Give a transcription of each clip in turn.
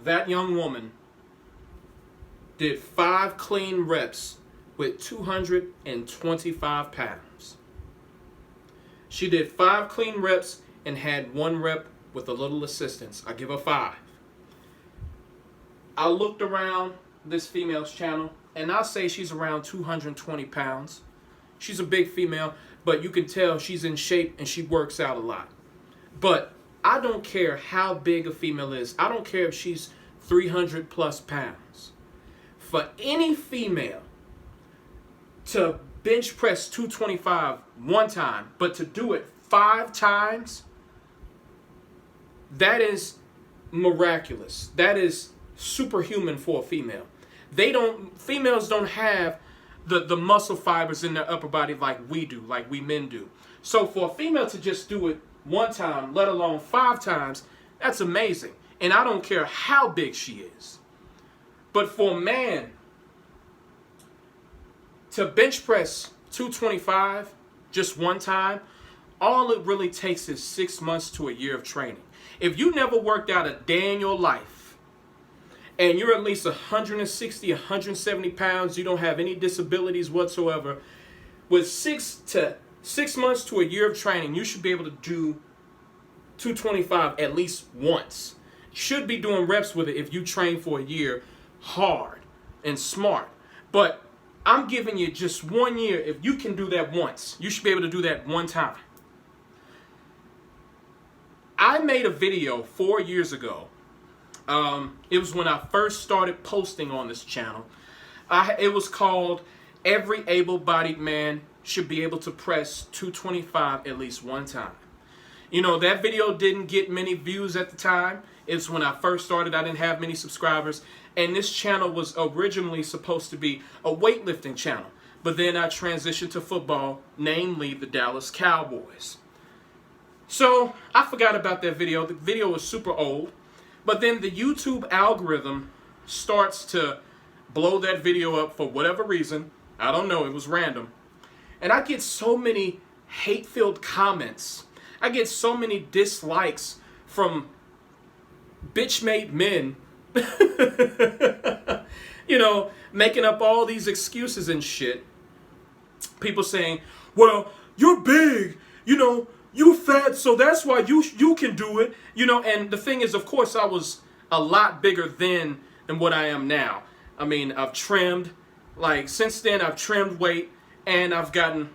That young woman did 5 clean reps with 225 pounds. She did 5 clean reps and had 1 rep with a little assistance. I give her 5. I looked around this female's channel, and I'll say she's around 220 pounds. She's a big female, but you can tell she's in shape and she works out a lot. But I don't care how big a female is. I don't care if she's 300 plus pounds. For any female to bench press 225 one time, but to do it 5 times, that is miraculous. That is superhuman for a female. Females don't have the muscle fibers in their upper body like we do, like we men do. So for a female to just do it one time, let alone 5 times, that's amazing. And I don't care how big she is. But for a man to bench press 225 just one time, all it really takes is 6 months to a year of training. If you never worked out a day in your life, and you're at least 160, 170 pounds, you don't have any disabilities whatsoever, with 6 months to a year of training, you should be able to do 225 at least once. Should be doing reps with it if you train for a year hard and smart. But I'm giving you just 1 year. If you can do that once, you should be able to do that one time. I made a video 4 years ago. It was when I first started posting on this channel. It was called Every Able-Bodied Man Should Be Able to Press 225 at least one time. You know, that video didn't get many views at the time. It's when I first started. I didn't have many subscribers. And this channel was originally supposed to be a weightlifting channel. But then I transitioned to football, namely the Dallas Cowboys. So I forgot about that video. The video was super old. But then the YouTube algorithm starts to blow that video up for whatever reason. I don't know. It was random. And I get so many hate-filled comments. I get so many dislikes from bitch-made men, you know, making up all these excuses and shit. People saying, well, you're big, you know, you fat, so that's why you can do it, you know. And the thing is, of course, I was a lot bigger then than what I am now. I mean, I've trimmed, like, since then I've trimmed weight, and I've gotten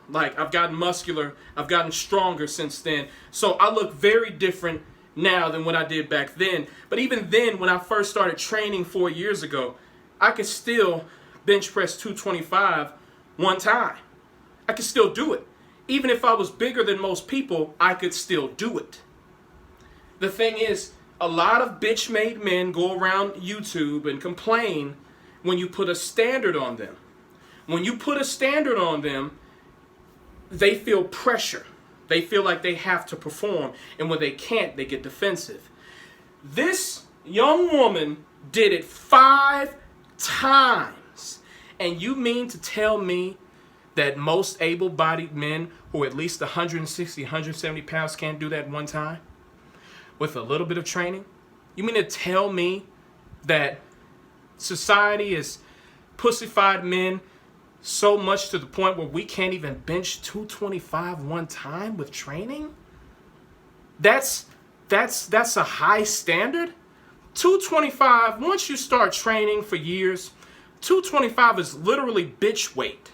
muscular, I've gotten stronger since then. So I look very different now than what I did back then. But even then, when I first started training 4 years ago, I could still bench press 225 one time. I could still do it. Even if I was bigger than most people, I could still do it. The thing is, a lot of bitch-made men go around YouTube and complain when you put a standard on them. When you put a standard on them, they feel pressure. They feel like they have to perform. And when they can't, they get defensive. This young woman did it 5 times. And you mean to tell me that most able-bodied men who are at least 160, 170 pounds can't do that one time with a little bit of training? You mean to tell me that society is pussified men so much to the point where we can't even bench 225 one time with training? That's a high standard. 225, once you start training for years, 225 is literally bitch weight.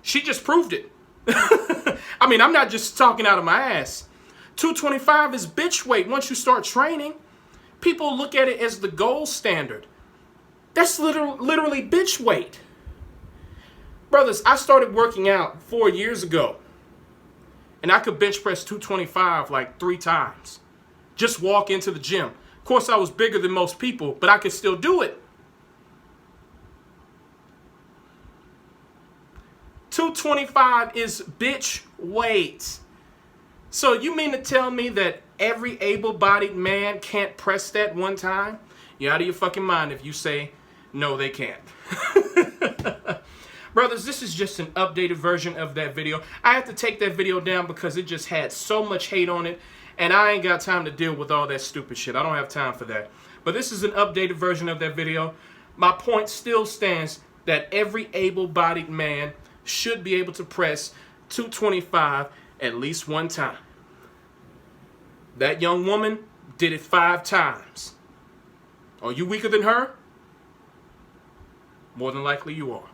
She just proved it. I mean, I'm not just talking out of my ass. 225 is bitch weight once you start training. People look at it as the gold standard. That's literally bitch weight. Brothers, I started working out 4 years ago. And I could bench press 225 like 3 times. Just walk into the gym. Of course, I was bigger than most people, but I could still do it. 225 is bitch weight. So you mean to tell me that every able-bodied man can't press that one time? You're out of your fucking mind if you say, no, they can't. Brothers, this is just an updated version of that video. I had to take that video down because it just had so much hate on it, and I ain't got time to deal with all that stupid shit. I don't have time for that. But this is an updated version of that video. My point still stands that every able-bodied man should be able to press 225 at least one time. That young woman did it 5 times. Are you weaker than her? More than likely you are.